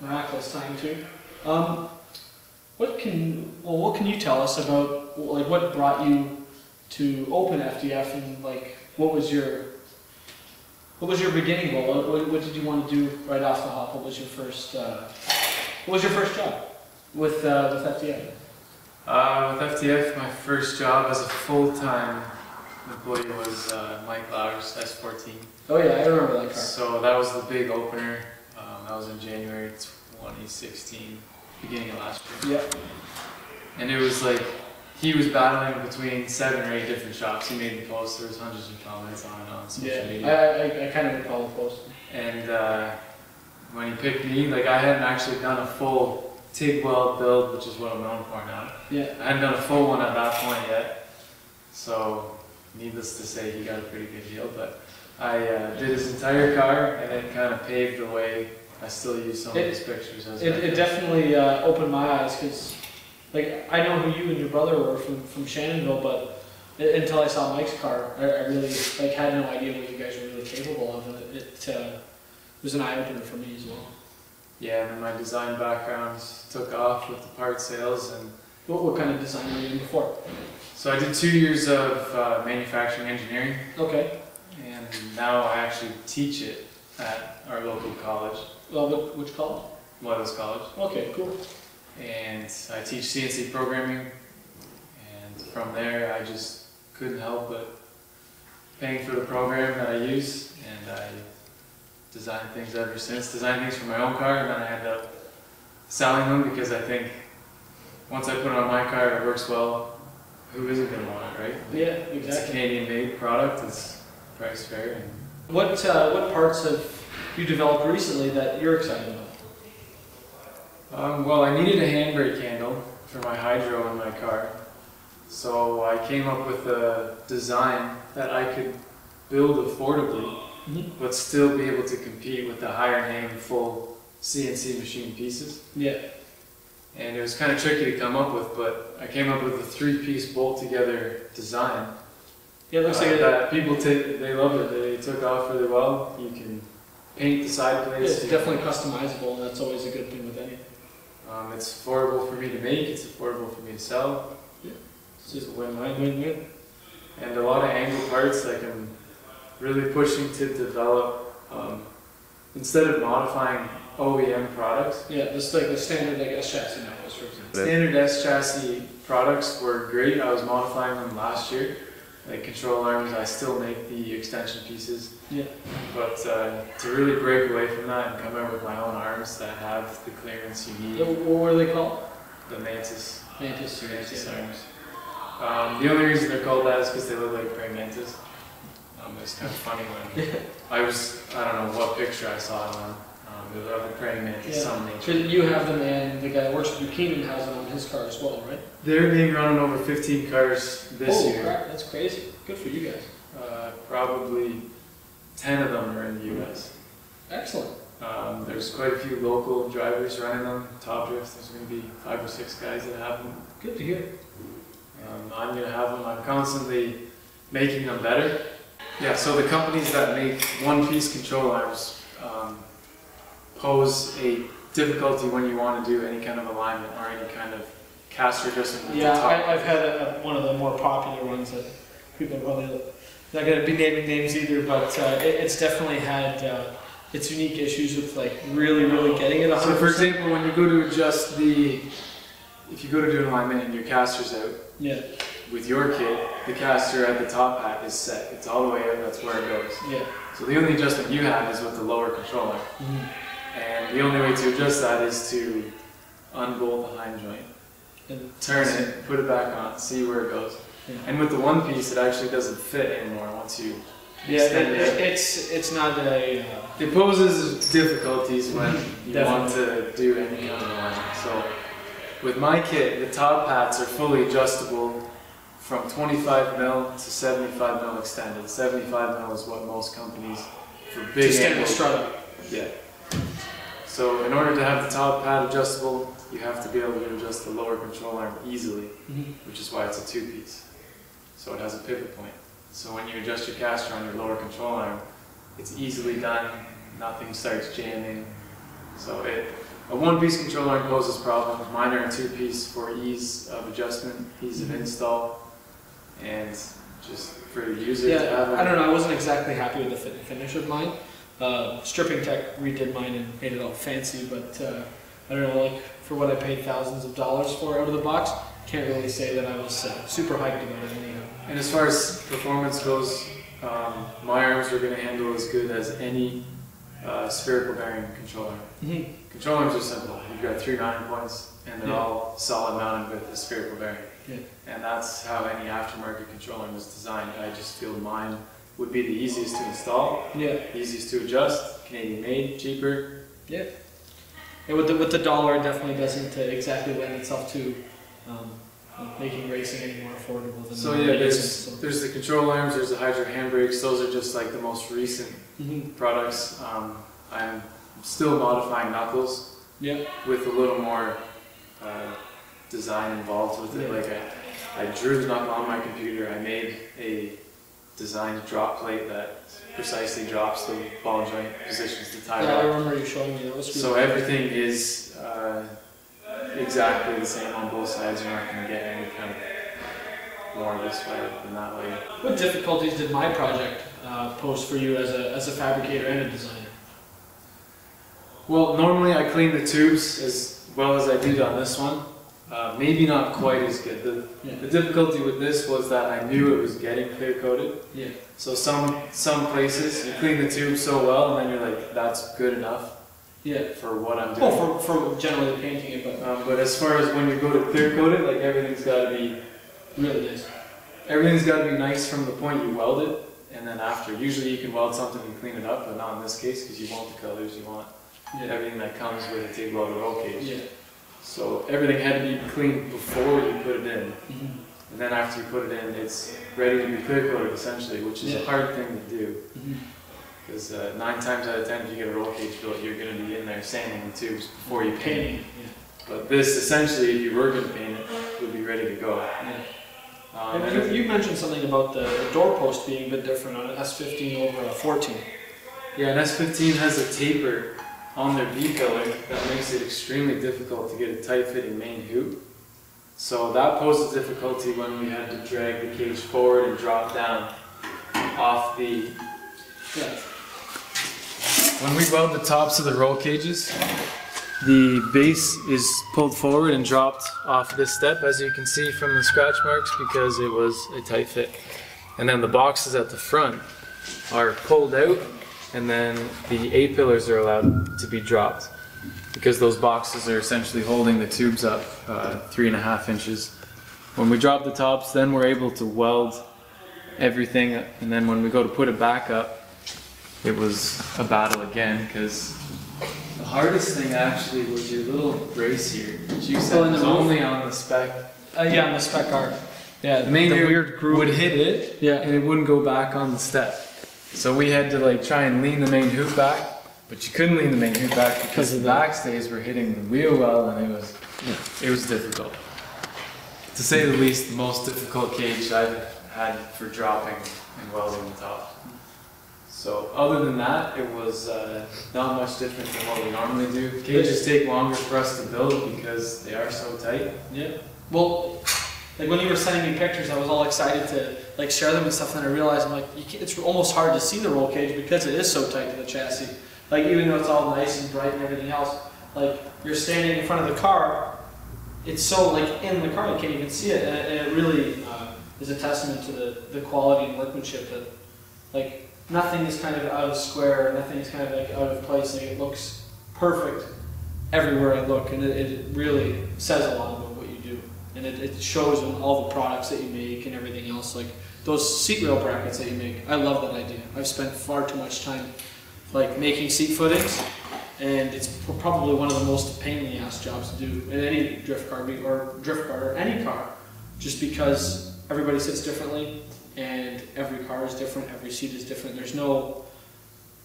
miraculous time too. What can you tell us about like what brought you to open FDF, and like what was your beginning goal? What did you want to do right off the hop? What was your first job with FDF? With FDF, my first job as a full-time employee was Mike Lauer's S15. Oh yeah, I remember that car. So that was the big opener. That was in January 2016, beginning of last year. Yeah. And it was like, he was battling between 7 or 8 different shops. He made the post, there was hundreds of comments on social media. I kind of recall the post. And when he picked me, like I hadn't actually done a full TIG weld build, which is what I'm known for now. Yeah. I hadn't done a full one at that point yet. So, needless to say, he got a pretty good deal. But I did his entire car, and it kind of paved the way. I still use some of his pictures as It definitely opened my eyes, because like I know who you and your brother were from Shannonville, but until I saw Mike's car, I really like had no idea what you guys were really capable of, and it was an eye opener for me as well. Yeah, and then my design background took off with the part sales. And what kind of design were you doing before? So I did 2 years of manufacturing engineering. Okay. And now I actually teach it at our local college. Well, which college? Loyal's College. Okay, cool. And I teach CNC programming, and from there I just couldn't help but paying for the program that I use, and I designed things ever since. Designed things for my own car, and then I ended up selling them because I think once I put it on my car, it works well. Who isn't going to want it, right? Yeah, exactly. It's a Canadian-made product. It's priced fair. And what parts have you developed recently that you're excited about? Well, I needed a handbrake handle for my hydro in my car, so I came up with a design that I could build affordably, but still be able to compete with the higher name full CNC machine pieces. Yeah. And it was kind of tricky to come up with, but I came up with a 3-piece bolt together design. Yeah, it looks like that people they loved it. They took off really well. You can paint the side plates. It's definitely customizable, and that's always a good thing with anything. It's affordable for me to make, it's affordable for me to sell. Yeah. It's just a win-win. And a lot of angle parts, like I'm really pushing to develop, instead of modifying OEM products. Yeah, just like the standard like S chassis nowadays, for example. Standard S chassis products were great. I was modifying them last year. Like control arms, I still make the extension pieces. Yeah. But to really break away from that and come out with my own arms that have the clearance you need. What were they called? The Mantis. Mantis arms. The only reason they're called that is because they look like praying mantis. It's kind of funny when I don't know what picture I saw them on. They were of a praying mantis, some nature. You have them, and the guy that works with you, Keenan, has them on his car as well, right? They're being run on over 15 cars this year. Oh crap, that's crazy. Good for you guys. Probably 10 of them are in the US. Excellent. There's quite a few local drivers running them. Top Drift, there's going to be 5 or 6 guys that have them. Good to hear. I'm going to have them. I'm constantly making them better. Yeah, so the companies that make one-piece control arms pose a difficulty when you want to do any kind of alignment or any kind of caster adjustment. Yeah, I've had one of the more popular ones that people probably not going to be naming names either, but it's definitely had its unique issues with like really getting it 100%. So for example, when you go to adjust if you go to do an alignment and your caster's out, yeah, with your kit, the caster at the top hat is set. It's all the way out, that's where it goes. Yeah. So the only adjustment you have is with the lower controller. And the only way to adjust that is to unbolt the hind joint, and turn it, put it back on, see where it goes. Yeah. And with the one piece, it actually doesn't fit anymore once you extend it. It's not a... It poses difficulties when you want to do any kind of alignment. So with my kit, the top hats are fully adjustable from 25 mil to 75 mil extended. 75 mil is what most companies for big angles. Yeah. So in order to have the top pad adjustable, you have to be able to adjust the lower control arm easily, which is why it's a 2-piece. So it has a pivot point. So when you adjust your caster on your lower control arm, it's easily done, nothing starts jamming. So A one-piece control arm poses problems. Mine are a two-piece for ease of adjustment, ease of install, and just for the user to have I don't know, I wasn't exactly happy with the fit and finish of mine. Stripping Tech redid mine and made it all fancy, but I don't know, like for what I paid thousands of dollars for out of the box, can't really say that I was super hyped about it anyhow. And as far as performance goes, my arms were going to handle as good as any spherical bearing control arm. Mm-hmm. Control arms are simple. You've got 3 9 points, and they're all solid mounted with a spherical bearing. Yeah. And that's how any aftermarket control arm is designed. I just feel mine would be the easiest to install, easiest to adjust, Canadian made, cheaper. Yeah. And with the dollar, it definitely doesn't exactly lend itself to making racing any more affordable than so yeah, there's the control arms, there's the hydro handbrakes. Those are just like the most recent products. I'm still modifying knuckles with a little more design involved with it. Like I drew the knuckle on my computer. I made a designed drop plate that precisely drops the ball joint positions to tie I up. remember you showing me that. Was So everything is exactly the same on both sides. You're not going to get any kind of more this way than that way. What difficulties did my project pose for you as a fabricator and a designer? Well, normally I clean the tubes as well as I did on this one. Maybe not quite as good. The difficulty with this was that I knew it was getting clear coated. Yeah. So some places you clean the tube so well, and then you're like, that's good enough. Yeah. For what I'm doing. Well, for generally painting it, but as far as when you go to clear coat it, like everything's got to be really nice. Everything's got to be nice from the point you weld it, and then after. Usually you can weld something and clean it up, but not in this case because you want the colors, you want everything that comes with a TIG welded roll cage. Yeah. So everything had to be cleaned before you put it in, and then after you put it in, it's ready to be clear coated essentially, which is a hard thing to do. Because 9 times out of 10, if you get a roll cage built, you're going to be in there sanding the tubes before you paint it. But this, essentially, if you were going to paint it, would be ready to go. And you mentioned something about the doorpost being a bit different on an S15 over a 14. Yeah, an S15 has a taper on their B-pillar that makes it extremely difficult to get a tight-fitting main hoop. So that posed a difficulty when we had to drag the cage forward and drop down off the... When we weld the tops of the roll cages, the base is pulled forward and dropped off this step, as you can see from the scratch marks, because it was a tight fit. And then the boxes at the front are pulled out, and then the A-pillars are allowed to be dropped, because those boxes are essentially holding the tubes up 3.5 inches. When we drop the tops, then we're able to weld everything, and then when we go to put it back up, it was a battle again, because the hardest thing actually was your little brace here, which you said was only on the spec. Yeah, on the spec art. Yeah, the main weird groove would hit it, and it wouldn't go back on the step. So we had to like try and lean the main hoop back, but you couldn't lean the main hoop back because the backstays were hitting the wheel well, and it was difficult. To say the least, the most difficult cage I've had for dropping and welding the top. So other than that, it was not much different than what we normally do. Cages take longer for us to build because they are so tight. Yeah. Well, like when you were sending me pictures, I was all excited to like share them and stuff, and then I realized I'm like, it's almost hard to see the roll cage because it is so tight to the chassis. Like even though it's all nice and bright and everything else, like you're standing in front of the car, it's so like in the car you can't even see it, and it really is a testament to the quality and workmanship that like. Nothing is kind of out of square, nothing is kind of like out of place, like it looks perfect everywhere I look, and it really says a lot about what you do. And it shows in all the products that you make and everything else, like those seat rail brackets that you make. I love that idea. I've spent far too much time like making seat footings, and it's probably one of the most pain in the ass jobs to do in any drift car or any car, just because everybody sits differently. And every car is different, every seat is different. There's no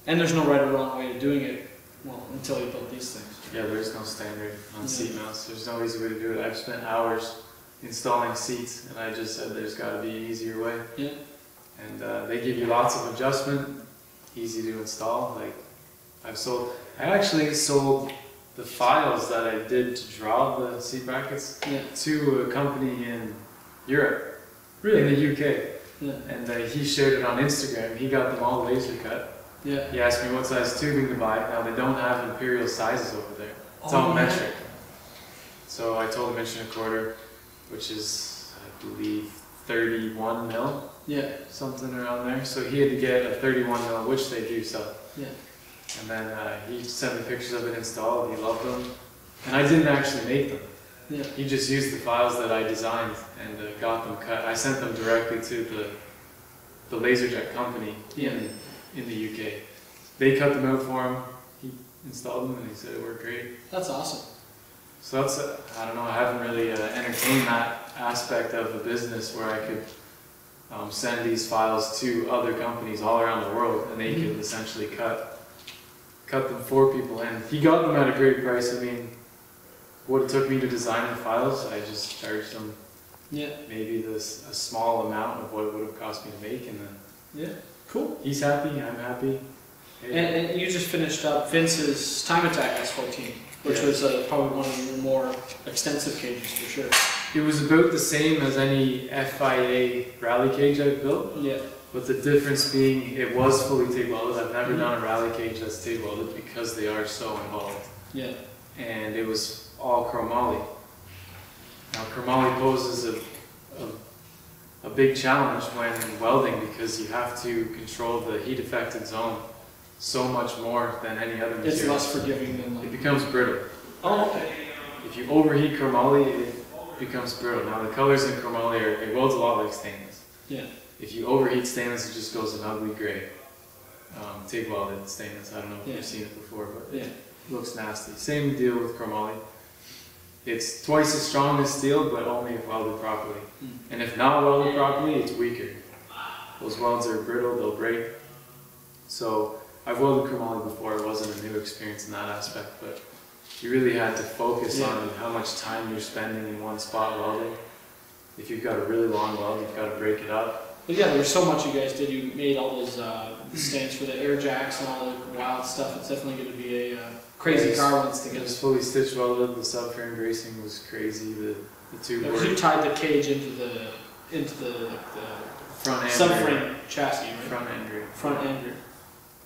right or wrong way of doing it, well, until you build these things. Yeah, there's no standard on seat mounts. There's no easy way to do it. I've spent hours installing seats, and I just said there's got to be an easier way. Yeah. And they give you lots of adjustment, easy to install. Like I actually sold the files that I did to draw the seat brackets to a company in Europe, in the UK. Yeah. And he shared it on Instagram. He got them all laser cut. Yeah. He asked me what size tubing to buy. Now they don't have imperial sizes over there. It's all metric. So I told him 1.25 inch, which is, I believe, 31 mil. Yeah. Something around there. So he had to get a 31 mil, which they do sell. Yeah. And then he sent me pictures of it installed. He loved them. And I didn't actually make them. Yeah. He just used the files that I designed and got them cut. I sent them directly to the LaserJet company in the UK. They cut them out for him. He installed them and he said it worked great. That's awesome. So that's, I don't know, I haven't really entertained that aspect of the business where I could send these files to other companies all around the world and they could essentially cut them for people. And he got them at a great price. I mean, what it took me to design the files, I just charged them maybe a small amount of what it would have cost me to make, and then cool. He's happy, I'm happy. Hey. And you just finished up Vince's Time Attack S14, which was probably one of your more extensive cages for sure. It was about the same as any FIA rally cage I've built. Yeah. But the difference being it was fully TIG welded. I've never done a rally cage that's TIG welded because they are so involved. Yeah. And it was all chromoly. Now chromoly poses a big challenge when welding because you have to control the heat affected zone so much more than any other material. It's less forgiving than like... It becomes brittle. Oh, okay. If you overheat chromoly, it becomes brittle. Now the colors in chromoly it welds a lot like stainless. Yeah. If you overheat stainless, it just goes an ugly gray. TIG welded stainless. I don't know if you've seen it before, but it looks nasty. Same deal with chromoly. It's twice as strong as steel, but only if welded properly. And if not welded properly, it's weaker. Those welds are brittle, they'll break. So I've welded chromoly before. It wasn't a new experience in that aspect, but you really had to focus on how much time you're spending in one spot welding. If you've got a really long weld, you've got to break it up. But yeah, there's so much you guys did. You made all those stands for the air jacks and all the wild stuff. It's definitely going to be a crazy car once together. It was fully stitch welded. The subframe bracing was crazy. The tube work. You tied the cage into the front end subframe chassis, right? Front end rear. Front end rear.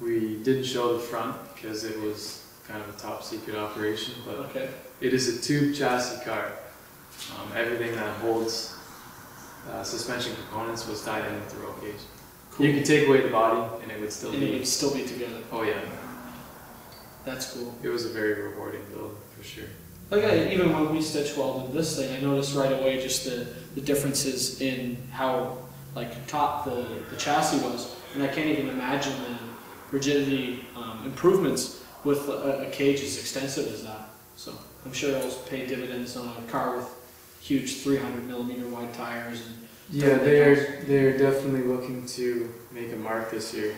We didn't show the front because it was kind of a top secret operation, but it is a tube chassis car. Everything that holds suspension components was tied in with the roll cage. Cool. You could take away the body and it would still be together. Oh yeah. That's cool. It was a very rewarding build for sure. Like even when we stitch welded this thing, I noticed right away just the differences in how taut the chassis was, and I can't even imagine the rigidity improvements with a cage as extensive as that. So I'm sure it'll pay dividends on a car with huge 300mm wide tires. And yeah, they're definitely looking to make a mark this year.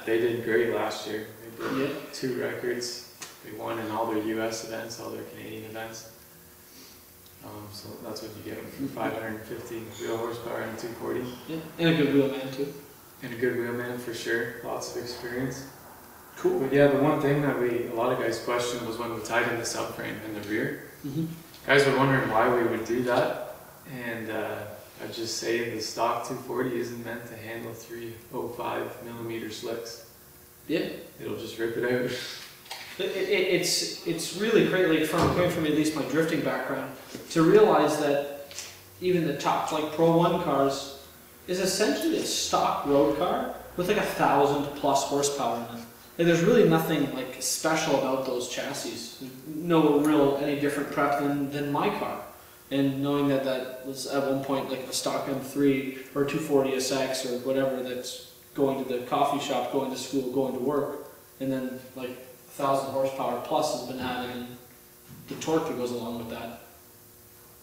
They did great last year. They did 2 records. They won in all their US events, all their Canadian events. So that's what you get for 550 real horsepower and 240. Yeah, and a good wheelman too. And a good wheelman for sure. Lots of experience. Cool. But yeah, the one thing that a lot of guys questioned was when we tied in the subframe in the rear. Guys were wondering why we would do that, and I'd just say the stock 240 isn't meant to handle 305mm slicks. Yeah. It'll just rip it out. It's really great, like coming from at least my drifting background, to realize that even the top Pro 1 cars is essentially a stock road car with 1,000+ horsepower in it. And there's really nothing special about those chassis. No real any different prep than my car. And knowing that was at one point a stock M3 or 240 SX or whatever that's going to the coffee shop, going to school, going to work, and then 1,000 horsepower plus has been added, and the torque that goes along with that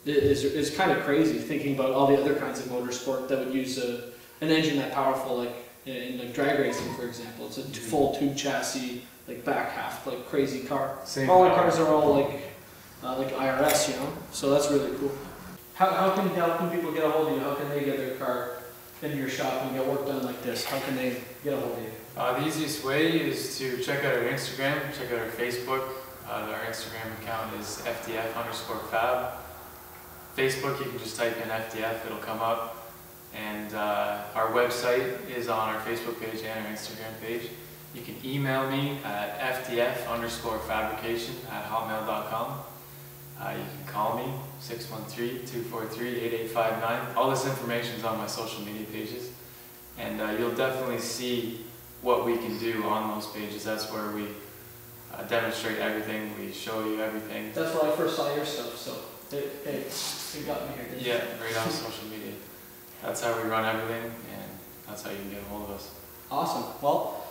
is kind of crazy. Thinking about all the other kinds of motorsport that would use an engine that powerful, in drag racing, for example. It's a full tube chassis, back half, crazy car. All our cars are all like IRS, So that's really cool. How can people get a hold of you? How can they get their car in your shop and get work done like this? How can they get a hold of you? The easiest way is to check out our Instagram, check out our Facebook. Our Instagram account is FDF_fab. Facebook, you can just type in FDF, it'll come up. And our website is on our Facebook page and our Instagram page. You can email me at FDF_fabrication@hotmail.com. You can call me, 613-243-8859. All this information is on my social media pages. And you'll definitely see what we can do on those pages. That's where we demonstrate everything, we show you everything. That's where I first saw your stuff, so it got me here. Yeah, right on social media. That's how we run everything, and that's how you can get a hold of us. Awesome. Well,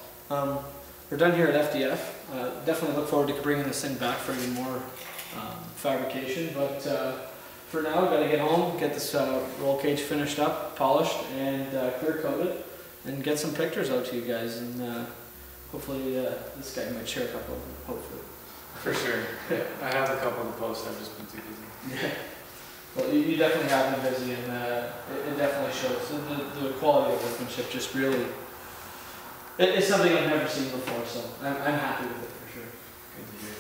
we're done here at FDF. Definitely look forward to bringing this thing back for even more fabrication, but for now, we've got to get home, get this roll cage finished up, polished, and clear coated, and get some pictures out to you guys, and hopefully this guy might share a couple of them, hopefully. For sure. Yeah, I have a couple to post, I've just been too busy. Yeah. Well, you definitely have been busy, and it definitely shows. The quality of workmanship just really, it's something I've never seen before, so I'm happy with it for sure. Good to hear.